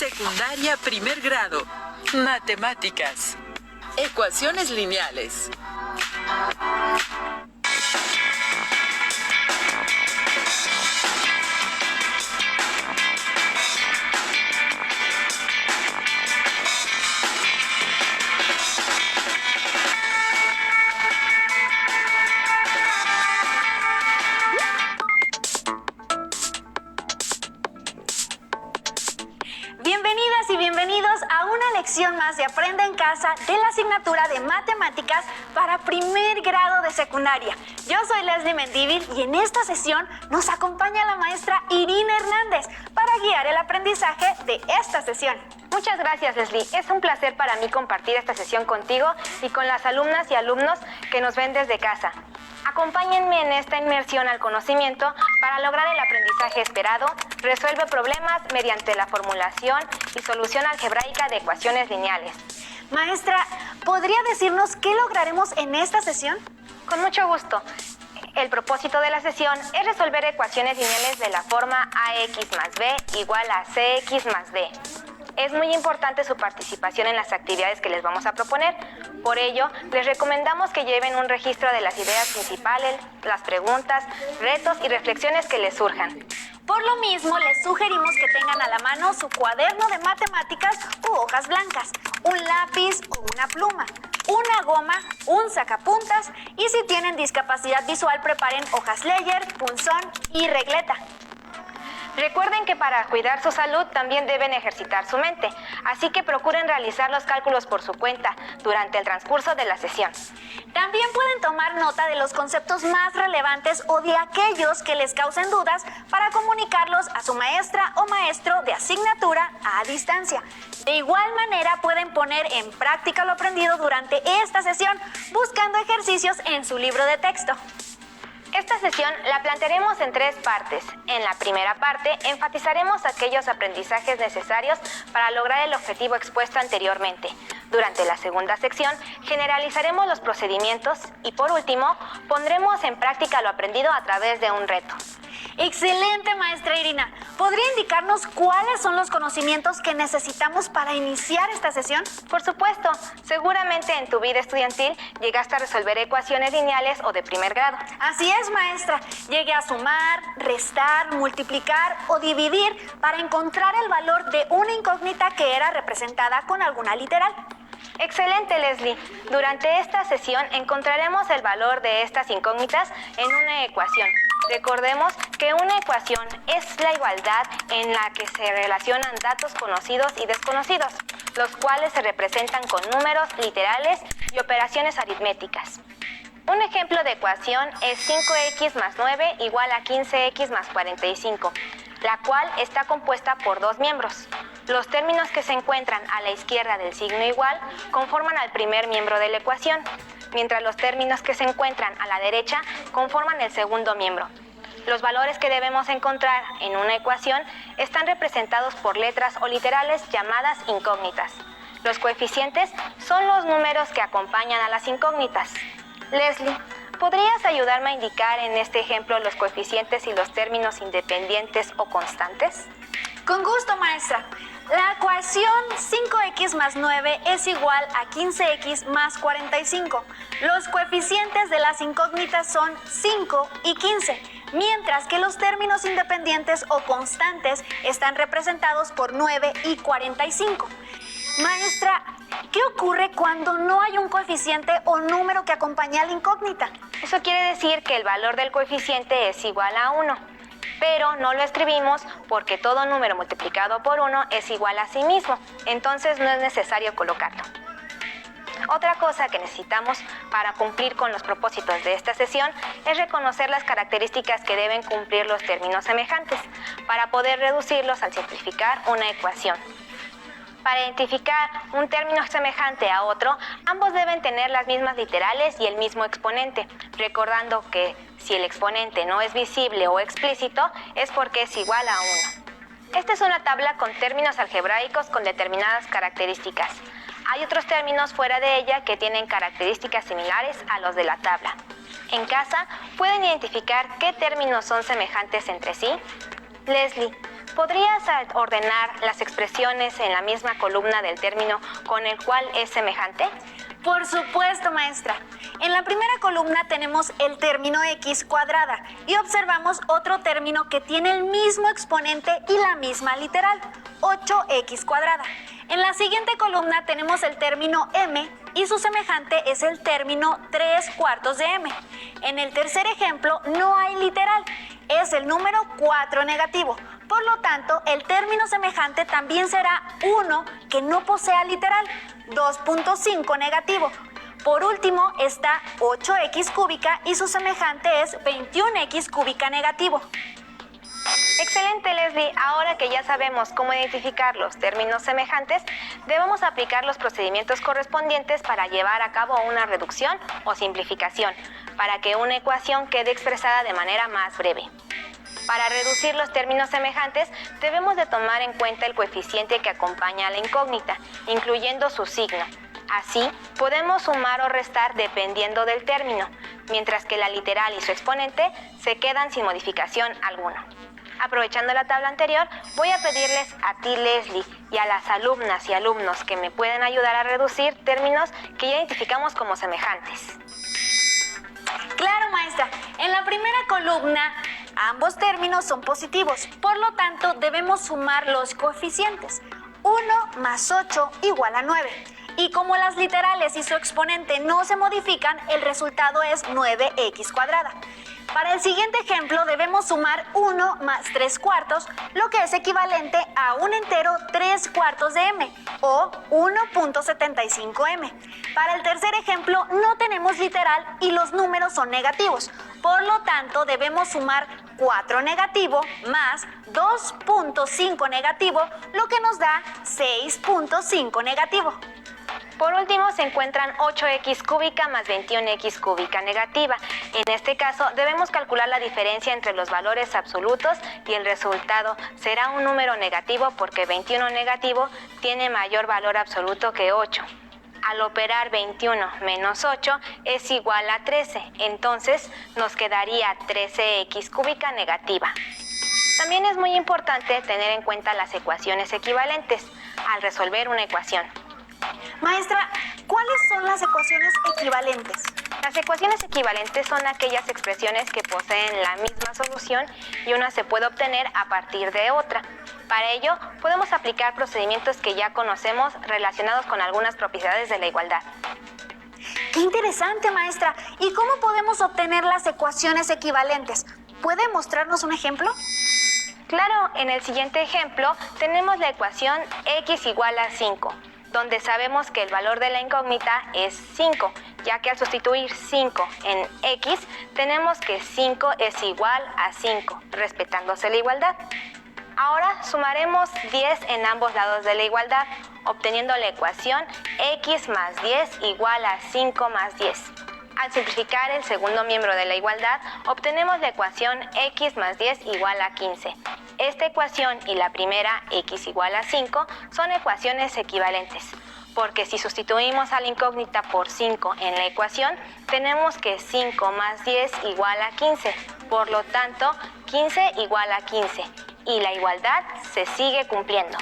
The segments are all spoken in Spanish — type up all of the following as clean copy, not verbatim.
Secundaria primer grado. Matemáticas. Ecuaciones lineales. Bienvenidas y bienvenidos a una lección más de Aprende en Casa de la asignatura de Matemáticas para primer grado de secundaria. Yo soy Leslie Mendívil y en esta sesión nos acompaña la maestra Irina Hernández para guiar el aprendizaje de esta sesión. Muchas gracias, Leslie. Es un placer para mí compartir esta sesión contigo y con las alumnas y alumnos que nos ven desde casa. Acompáñenme en esta inmersión al conocimiento para lograr el aprendizaje esperado. Resuelve problemas mediante la formulación y solución algebraica de ecuaciones lineales. Maestra, ¿podría decirnos qué lograremos en esta sesión? Con mucho gusto. El propósito de la sesión es resolver ecuaciones lineales de la forma ax más b igual a cx más d. Es muy importante su participación en las actividades que les vamos a proponer. Por ello, les recomendamos que lleven un registro de las ideas principales, las preguntas, retos y reflexiones que les surjan. Por lo mismo, les sugerimos que tengan a la mano su cuaderno de matemáticas u hojas blancas, un lápiz o una pluma, una goma, un sacapuntas y si tienen discapacidad visual preparen hojas Leyer, punzón y regleta. Recuerden que para cuidar su salud también deben ejercitar su mente, así que procuren realizar los cálculos por su cuenta durante el transcurso de la sesión. También pueden tomar nota de los conceptos más relevantes o de aquellos que les causen dudas para comunicarlos a su maestra o maestro de asignatura a distancia. De igual manera pueden poner en práctica lo aprendido durante esta sesión buscando ejercicios en su libro de texto. Esta sesión la plantearemos en 3 partes. En la primera parte enfatizaremos aquellos aprendizajes necesarios para lograr el objetivo expuesto anteriormente. Durante la segunda sección generalizaremos los procedimientos y por último pondremos en práctica lo aprendido a través de un reto. ¡Excelente, maestra Irina! ¿Podría indicarnos cuáles son los conocimientos que necesitamos para iniciar esta sesión? Por supuesto, seguramente en tu vida estudiantil llegaste a resolver ecuaciones lineales o de primer grado. Así es, maestra. Llegué a sumar, restar, multiplicar o dividir para encontrar el valor de una incógnita que era representada con alguna literal. Excelente, Leslie. Durante esta sesión encontraremos el valor de estas incógnitas en una ecuación. Recordemos que una ecuación es la igualdad en la que se relacionan datos conocidos y desconocidos, los cuales se representan con números literales y operaciones aritméticas. Un ejemplo de ecuación es 5x más 9 igual a 15x más 45, la cual está compuesta por 2 miembros. Los términos que se encuentran a la izquierda del signo igual conforman al primer miembro de la ecuación, mientras los términos que se encuentran a la derecha conforman el segundo miembro. Los valores que debemos encontrar en una ecuación están representados por letras o literales llamadas incógnitas. Los coeficientes son los números que acompañan a las incógnitas. Leslie, ¿podrías ayudarme a indicar en este ejemplo los coeficientes y los términos independientes o constantes? Con gusto, maestra. La ecuación 5x más 9 es igual a 15x más 45. Los coeficientes de las incógnitas son 5 y 15, mientras que los términos independientes o constantes están representados por 9 y 45. Maestra, ¿qué ocurre cuando no hay un coeficiente o número que acompañe a la incógnita? Eso quiere decir que el valor del coeficiente es igual a 1. Pero no lo escribimos porque todo número multiplicado por 1 es igual a sí mismo, entonces no es necesario colocarlo. Otra cosa que necesitamos para cumplir con los propósitos de esta sesión es reconocer las características que deben cumplir los términos semejantes para poder reducirlos al simplificar una ecuación. Para identificar un término semejante a otro, ambos deben tener las mismas literales y el mismo exponente, recordando que si el exponente no es visible o explícito, es porque es igual a 1. Esta es una tabla con términos algebraicos con determinadas características. Hay otros términos fuera de ella que tienen características similares a los de la tabla. En casa, ¿pueden identificar qué términos son semejantes entre sí? Leslie, ¿Podrías ordenar las expresiones en la misma columna del término con el cual es semejante? Por supuesto, maestra. En la primera columna tenemos el término x cuadrada y observamos otro término que tiene el mismo exponente y la misma literal, 8x cuadrada. En la siguiente columna tenemos el término m y su semejante es el término 3/4 de m. En el tercer ejemplo no hay literal, es el número 4 negativo. Por lo tanto, el término semejante también será 1 que no posea literal, 2.5 negativo. Por último está 8x cúbica y su semejante es 21x cúbica negativo. Excelente, Leslie. Ahora que ya sabemos cómo identificar los términos semejantes, debemos aplicar los procedimientos correspondientes para llevar a cabo una reducción o simplificación, para que una ecuación quede expresada de manera más breve. Para reducir los términos semejantes, debemos de tomar en cuenta el coeficiente que acompaña a la incógnita, incluyendo su signo. Así, podemos sumar o restar dependiendo del término, mientras que la literal y su exponente se quedan sin modificación alguna. Aprovechando la tabla anterior, voy a pedirles a ti, Leslie, y a las alumnas y alumnos que me pueden ayudar a reducir términos que ya identificamos como semejantes. Claro, maestra. En la primera columna, ambos términos son positivos. Por lo tanto, debemos sumar los coeficientes. 1 más 8 igual a 9. Y como las literales y su exponente no se modifican, el resultado es 9x cuadrada. Para el siguiente ejemplo debemos sumar 1 más 3/4, lo que es equivalente a un entero 3/4 de m, o 1.75m. Para el tercer ejemplo no tenemos literal y los números son negativos. Por lo tanto, debemos sumar 4 negativo más 2.5 negativo, lo que nos da 6.5 negativo. Por último, se encuentran 8x cúbica más 21x cúbica negativa. En este caso, debemos calcular la diferencia entre los valores absolutos y el resultado será un número negativo porque 21 negativo tiene mayor valor absoluto que 8. Al operar 21 menos 8 es igual a 13, entonces nos quedaría 13x cúbica negativa. También es muy importante tener en cuenta las ecuaciones equivalentes al resolver una ecuación. Maestra, ¿cuáles son las ecuaciones equivalentes? Las ecuaciones equivalentes son aquellas expresiones que poseen la misma solución y una se puede obtener a partir de otra. Para ello, podemos aplicar procedimientos que ya conocemos relacionados con algunas propiedades de la igualdad. ¡Qué interesante, maestra! ¿Y cómo podemos obtener las ecuaciones equivalentes? ¿Puede mostrarnos un ejemplo? Claro, en el siguiente ejemplo tenemos la ecuación x igual a 5. Donde sabemos que el valor de la incógnita es 5, ya que al sustituir 5 en x, tenemos que 5 es igual a 5, respetándose la igualdad. Ahora sumaremos 10 en ambos lados de la igualdad, obteniendo la ecuación x más 10 igual a 5 más 10. Al simplificar el segundo miembro de la igualdad, obtenemos la ecuación x más 10 igual a 15. Esta ecuación y la primera, x igual a 5, son ecuaciones equivalentes, porque si sustituimos a la incógnita por 5 en la ecuación, tenemos que 5 más 10 igual a 15. Por lo tanto, 15 igual a 15, y la igualdad se sigue cumpliendo.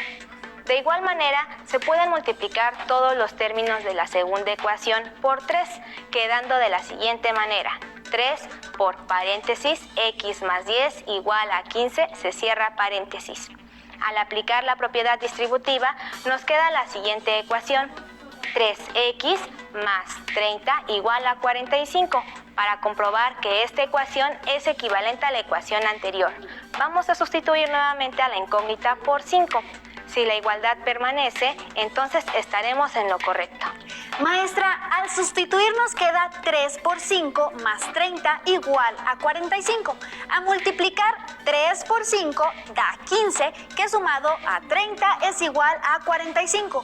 De igual manera, se pueden multiplicar todos los términos de la segunda ecuación por 3, quedando de la siguiente manera. 3 por paréntesis, x más 10 igual a 15, se cierra paréntesis. Al aplicar la propiedad distributiva, nos queda la siguiente ecuación. 3x más 30 igual a 45. Para comprobar que esta ecuación es equivalente a la ecuación anterior, vamos a sustituir nuevamente a la incógnita por 5. Si la igualdad permanece, entonces estaremos en lo correcto. Maestra, al sustituir nos queda 3 por 5 más 30 igual a 45. A multiplicar 3 por 5 da 15, que sumado a 30 es igual a 45.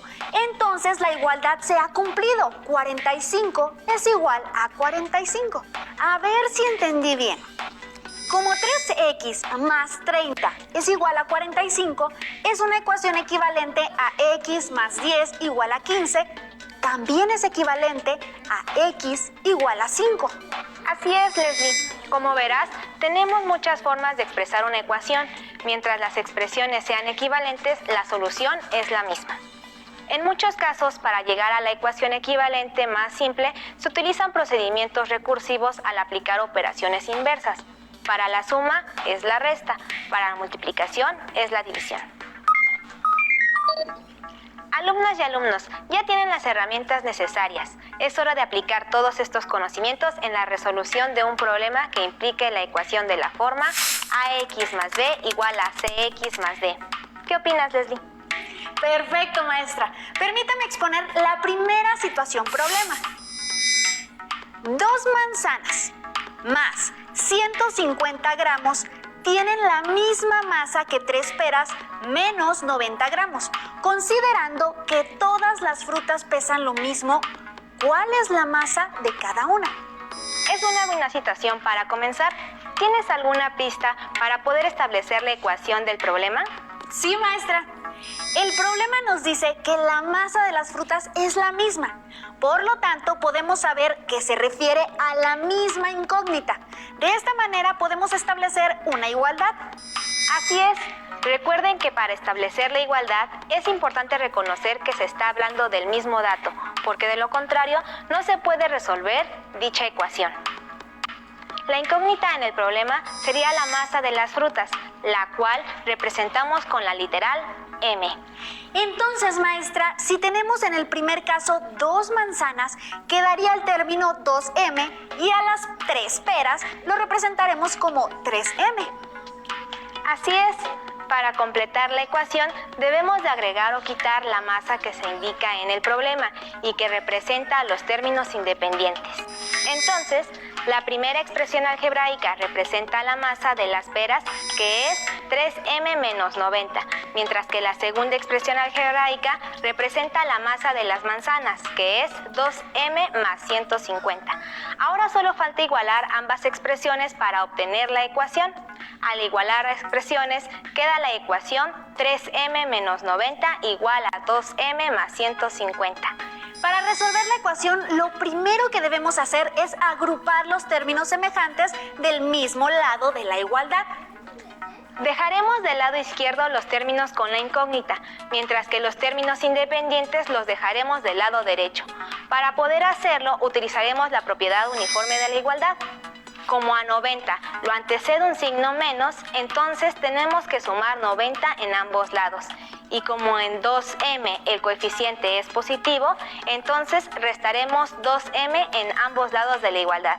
Entonces la igualdad se ha cumplido. 45 es igual a 45. A ver si entendí bien. Como 3x más 30 es igual a 45, es una ecuación equivalente a x más 10 igual a 15, también es equivalente a x igual a 5. Así es, Leslie. Como verás, tenemos muchas formas de expresar una ecuación, Mientras las expresiones sean equivalentes, la solución es la misma. En muchos casos, para llegar a la ecuación equivalente más simple, se utilizan procedimientos recursivos al aplicar operaciones inversas. Para la suma es la resta, para la multiplicación es la división. Alumnas y alumnos, ya tienen las herramientas necesarias. Es hora de aplicar todos estos conocimientos en la resolución de un problema que implique la ecuación de la forma ax más b igual a cx más d. ¿Qué opinas, Leslie? Perfecto, maestra. Permítame exponer la primera situación problema. 2 manzanas más 150 gramos tienen la misma masa que 3 peras menos 90 gramos. Considerando que todas las frutas pesan lo mismo, ¿cuál es la masa de cada una? Es una buena situación para comenzar. ¿Tienes alguna pista para poder establecer la ecuación del problema? Sí, maestra. El problema nos dice que la masa de las frutas es la misma. Por lo tanto, podemos saber que se refiere a la misma incógnita. De esta manera podemos establecer una igualdad. Así es. Recuerden que para establecer la igualdad es importante reconocer que se está hablando del mismo dato, porque de lo contrario no se puede resolver dicha ecuación. La incógnita en el problema sería la masa de las frutas, la cual representamos con la literal M. Entonces, maestra, si tenemos en el primer caso 2 manzanas, quedaría el término 2M y a las 3 peras lo representaremos como 3M. Así es. Para completar la ecuación debemos de agregar o quitar la masa que se indica en el problema y que representa a los términos independientes. Entonces, la primera expresión algebraica representa la masa de las peras, que es 3m menos 90, mientras que la segunda expresión algebraica representa la masa de las manzanas, que es 2m más 150. Ahora solo falta igualar ambas expresiones para obtener la ecuación. Al igualar expresiones, queda la ecuación 3m menos 90 igual a 2m más 150. Para resolver la ecuación, lo primero que debemos hacer es agrupar los términos semejantes del mismo lado de la igualdad. Dejaremos del lado izquierdo los términos con la incógnita, mientras que los términos independientes los dejaremos del lado derecho. Para poder hacerlo, utilizaremos la propiedad uniforme de la igualdad. Como a 90 lo antecede un signo menos, entonces tenemos que sumar 90 en ambos lados. Y como en 2m el coeficiente es positivo, entonces restaremos 2m en ambos lados de la igualdad.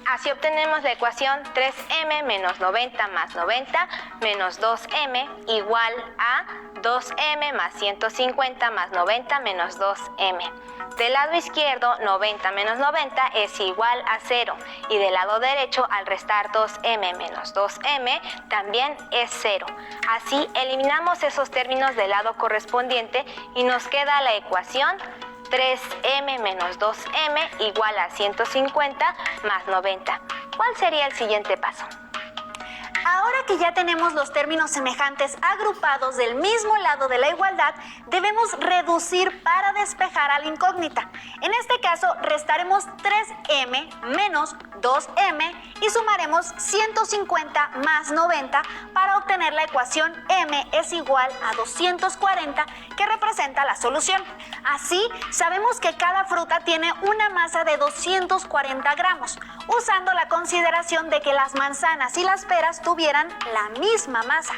Así obtenemos la ecuación 3m menos 90 más 90 menos 2m igual a 2m más 150 más 90 menos 2m. Del lado izquierdo, 90 menos 90 es igual a 0 y del lado derecho, al restar 2m menos 2m, también es 0. Así eliminamos esos términos del lado correspondiente y nos queda la ecuación 3m menos 2m igual a 150 más 90. ¿Cuál sería el siguiente paso? Ahora que ya tenemos los términos semejantes agrupados del mismo lado de la igualdad, debemos reducir para despejar a la incógnita. En este caso, restaremos 3m menos 2m y sumaremos 150 más 90 para obtener la ecuación m es igual a 240, que representa la solución. Así, sabemos que cada fruta tiene una masa de 240 gramos, usando la consideración de que las manzanas y las peras tuvieran la misma masa.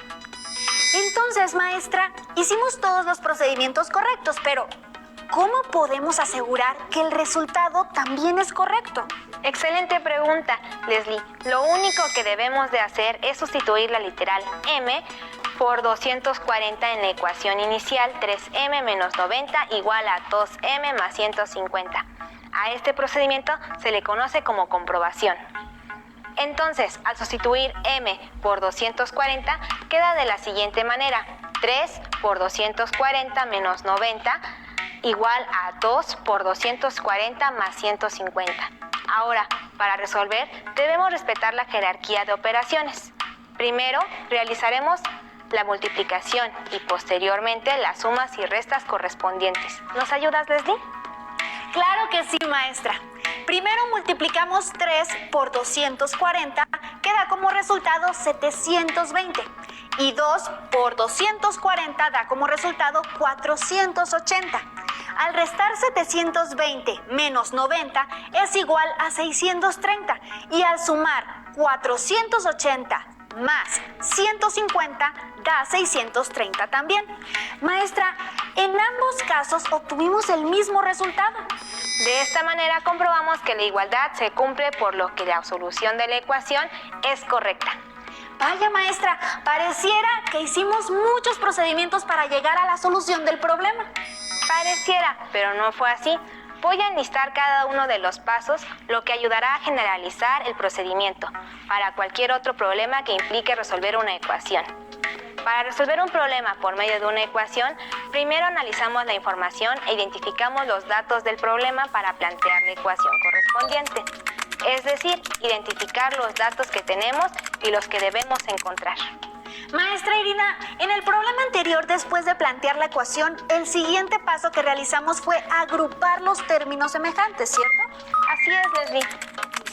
Entonces, maestra, hicimos todos los procedimientos correctos, pero ¿cómo podemos asegurar que el resultado también es correcto? Excelente pregunta, Leslie. Lo único que debemos de hacer es sustituir la literal m por 240 en la ecuación inicial 3m menos 90 igual a 2m más 150. A este procedimiento se le conoce como comprobación. Entonces, al sustituir m por 240, queda de la siguiente manera: 3 por 240 menos 90 igual a 2 por 240 más 150. Ahora, para resolver, debemos respetar la jerarquía de operaciones. Primero, realizaremos la multiplicación y posteriormente las sumas y restas correspondientes. ¿Nos ayudas, Leslie? Claro que sí, maestra. Primero multiplicamos 3 por 240, que da como resultado 720. y 2 por 240 da como resultado 480. Al restar 720 menos 90 es igual a 630 y al sumar 480 más 150 da 630 también. Maestra, en ambos casos obtuvimos el mismo resultado. De esta manera comprobamos que la igualdad se cumple, por lo que la solución de la ecuación es correcta. Vaya, maestra, pareciera que hicimos muchos procedimientos para llegar a la solución del problema. Pareciera, pero no fue así. Voy a enlistar cada uno de los pasos, lo que ayudará a generalizar el procedimiento para cualquier otro problema que implique resolver una ecuación. Para resolver un problema por medio de una ecuación, primero analizamos la información e identificamos los datos del problema para plantear la ecuación correspondiente. Es decir, identificar los datos que tenemos y los que debemos encontrar. Maestra Irina, en el problema anterior, después de plantear la ecuación, el siguiente paso que realizamos fue agrupar los términos semejantes, ¿cierto? Así es, Leslie.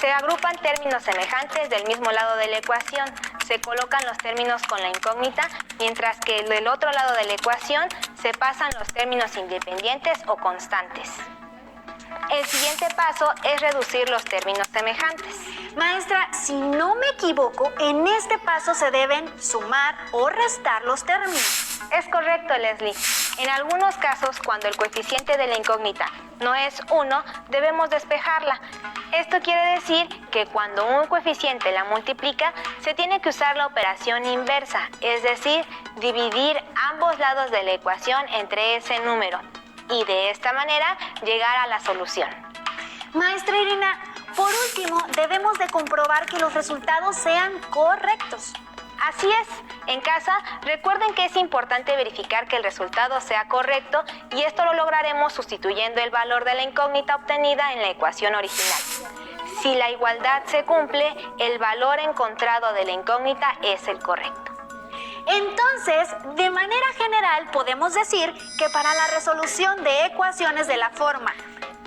Se agrupan términos semejantes del mismo lado de la ecuación. Se colocan los términos con la incógnita, mientras que del otro lado de la ecuación se pasan los términos independientes o constantes. El siguiente paso es reducir los términos semejantes. Maestra, si no me equivoco, en este paso se deben sumar o restar los términos. Es correcto, Leslie. En algunos casos, cuando el coeficiente de la incógnita no es 1, debemos despejarla. Esto quiere decir que cuando un coeficiente la multiplica, se tiene que usar la operación inversa, es decir, dividir ambos lados de la ecuación entre ese número, y de esta manera llegar a la solución. Maestra Irina, por último, debemos de comprobar que los resultados sean correctos. Así es. En casa, recuerden que es importante verificar que el resultado sea correcto, y esto lo lograremos sustituyendo el valor de la incógnita obtenida en la ecuación original. Si la igualdad se cumple, el valor encontrado de la incógnita es el correcto. Entonces, de manera general, podemos decir que para la resolución de ecuaciones de la forma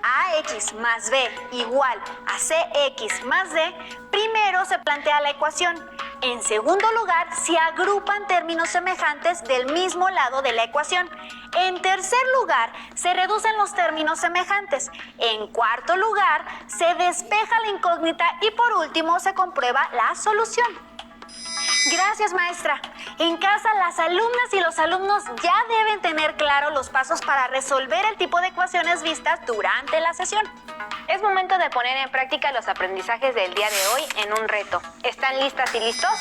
ax más b igual a cx más d, primero se plantea la ecuación. En segundo lugar, se agrupan términos semejantes del mismo lado de la ecuación. En tercer lugar, se reducen los términos semejantes. En cuarto lugar, se despeja la incógnita y por último se comprueba la solución. Gracias, maestra. En casa, las alumnas y los alumnos ya deben tener claro los pasos para resolver el tipo de ecuaciones vistas durante la sesión. Es momento de poner en práctica los aprendizajes del día de hoy en un reto. ¿Están listas y listos?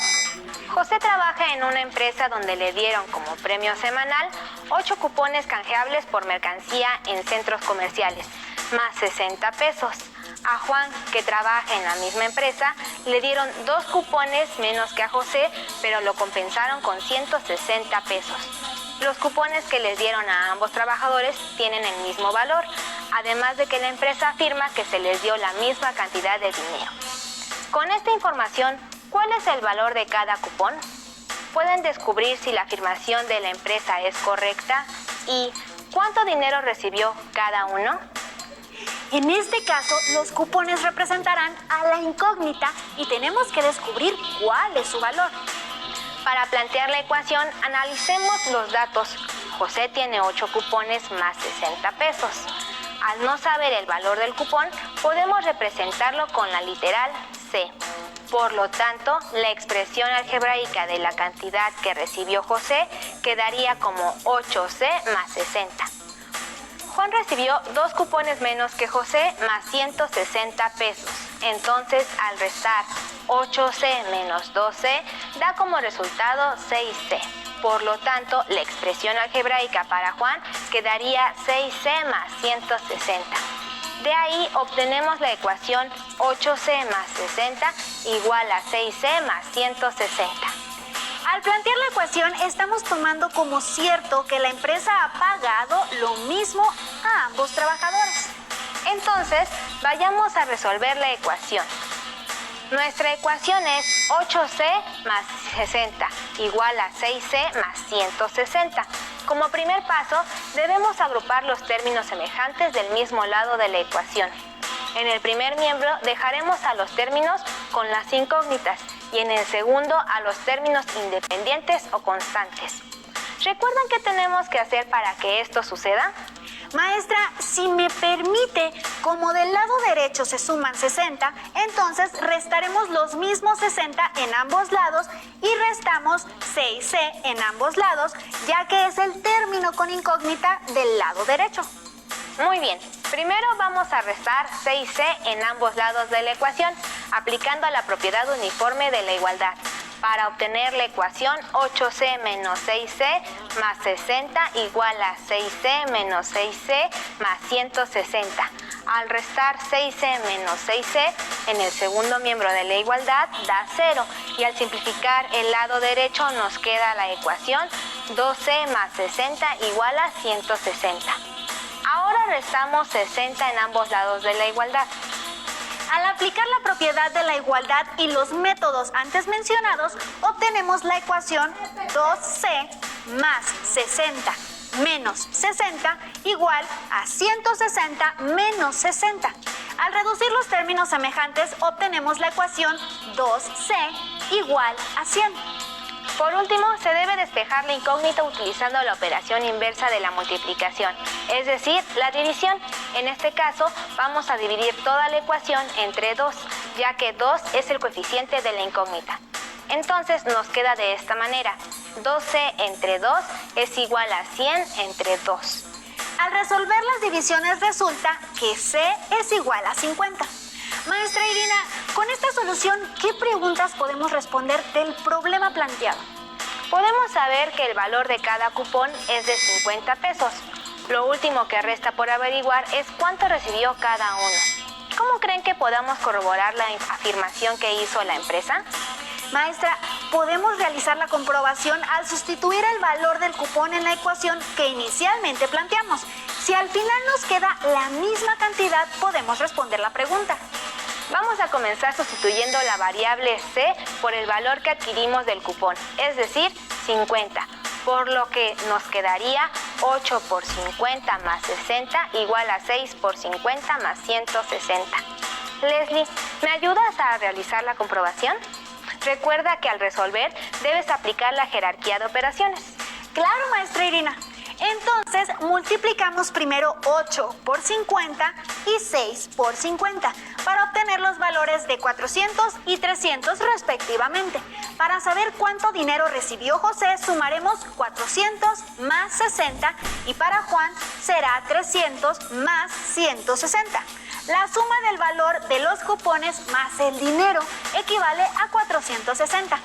José trabaja en una empresa donde le dieron como premio semanal 8 cupones canjeables por mercancía en centros comerciales, más 60 pesos. A Juan, que trabaja en la misma empresa, le dieron 2 cupones menos que a José, pero lo compensaron con 160 pesos. Los cupones que les dieron a ambos trabajadores tienen el mismo valor, además de que la empresa afirma que se les dio la misma cantidad de dinero. Con esta información, ¿cuál es el valor de cada cupón? Pueden descubrir si la afirmación de la empresa es correcta y ¿cuánto dinero recibió cada uno? En este caso, los cupones representarán a la incógnita y tenemos que descubrir cuál es su valor. Para plantear la ecuación, analicemos los datos. José tiene 8 cupones más 60 pesos. Al no saber el valor del cupón, podemos representarlo con la literal C. Por lo tanto, la expresión algebraica de la cantidad que recibió José quedaría como 8C más 60. Juan recibió 2 cupones menos que José más 160 pesos. Entonces, al restar 8C menos 2C, da como resultado 6C. Por lo tanto, la expresión algebraica para Juan quedaría 6C más 160. De ahí obtenemos la ecuación 8C más 60 igual a 6C más 160. Al plantear la ecuación, estamos tomando como cierto que la empresa ha pagado lo mismo a ambos trabajadores. Entonces, vayamos a resolver la ecuación. Nuestra ecuación es 8C más 60 igual a 6C más 160. Como primer paso, debemos agrupar los términos semejantes del mismo lado de la ecuación. En el primer miembro dejaremos a los términos con las incógnitas y en el segundo a los términos independientes o constantes. ¿Recuerdan qué tenemos que hacer para que esto suceda? Maestra, si me permite, como del lado derecho se suman 60, entonces restaremos los mismos 60 en ambos lados y restamos 6C en ambos lados, ya que es el término con incógnita del lado derecho. Muy bien, primero vamos a restar 6C en ambos lados de la ecuación, aplicando la propiedad uniforme de la igualdad, para obtener la ecuación 8C menos 6C más 60 igual a 6C menos 6C más 160. Al restar 6C menos 6C en el segundo miembro de la igualdad da 0 y al simplificar el lado derecho nos queda la ecuación 2C más 60 igual a 160. Ahora restamos 60 en ambos lados de la igualdad. Al aplicar la propiedad de la igualdad y los métodos antes mencionados, obtenemos la ecuación 2C más 60 menos 60 igual a 160 menos 60. Al reducir los términos semejantes, obtenemos la ecuación 2C igual a 100. Por último, se debe despejar la incógnita utilizando la operación inversa de la multiplicación, es decir, la división. En este caso, vamos a dividir toda la ecuación entre 2, ya que 2 es el coeficiente de la incógnita. Entonces nos queda de esta manera: 2C entre 2 es igual a 100 entre 2. Al resolver las divisiones resulta que C es igual a 50. Maestra Irina, con esta solución, ¿qué preguntas podemos responder del problema planteado? Podemos saber que el valor de cada cupón es de 50 pesos. Lo último que resta por averiguar es cuánto recibió cada uno. ¿Cómo creen que podamos corroborar la afirmación que hizo la empresa? Maestra, podemos realizar la comprobación al sustituir el valor del cupón en la ecuación que inicialmente planteamos. Si al final nos queda la misma cantidad, podemos responder la pregunta. Vamos a comenzar sustituyendo la variable C por el valor que adquirimos del cupón, es decir, 50, por lo que nos quedaría 8 por 50 más 60 igual a 6 por 50 más 160. Leslie, ¿me ayudas a realizar la comprobación? Recuerda que al resolver debes aplicar la jerarquía de operaciones. Claro, maestra Irina. Entonces, multiplicamos primero 8 por 50 y 6 por 50 para obtener los valores de 400 y 300 respectivamente. Para saber cuánto dinero recibió José, sumaremos 400 más 60 y para Juan será 300 más 160. La suma del valor de los cupones más el dinero equivale a 460.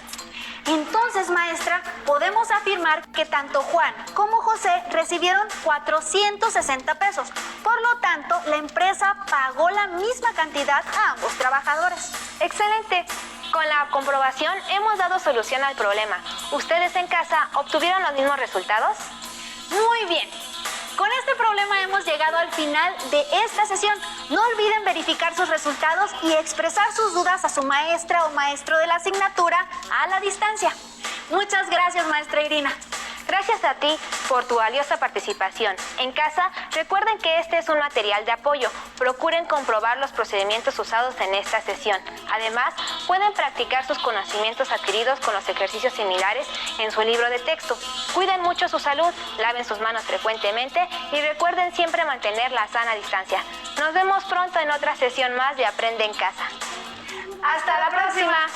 Entonces, maestra, podemos afirmar que tanto Juan como José recibieron 460 pesos. Por lo tanto, la empresa pagó la misma cantidad a ambos trabajadores. ¡Excelente! Con la comprobación hemos dado solución al problema. ¿Ustedes en casa obtuvieron los mismos resultados? Muy bien. Con este problema hemos llegado al final de esta sesión. No olviden verificar sus resultados y expresar sus dudas a su maestra o maestro de la asignatura a la distancia. Muchas gracias, maestra Irina. Gracias a ti por tu valiosa participación. En casa, recuerden que este es un material de apoyo. Procuren comprobar los procedimientos usados en esta sesión. Además, pueden practicar sus conocimientos adquiridos con los ejercicios similares en su libro de texto. Cuiden mucho su salud, laven sus manos frecuentemente y recuerden siempre mantener la sana distancia. Nos vemos pronto en otra sesión más de Aprende en Casa. ¡Hasta la próxima!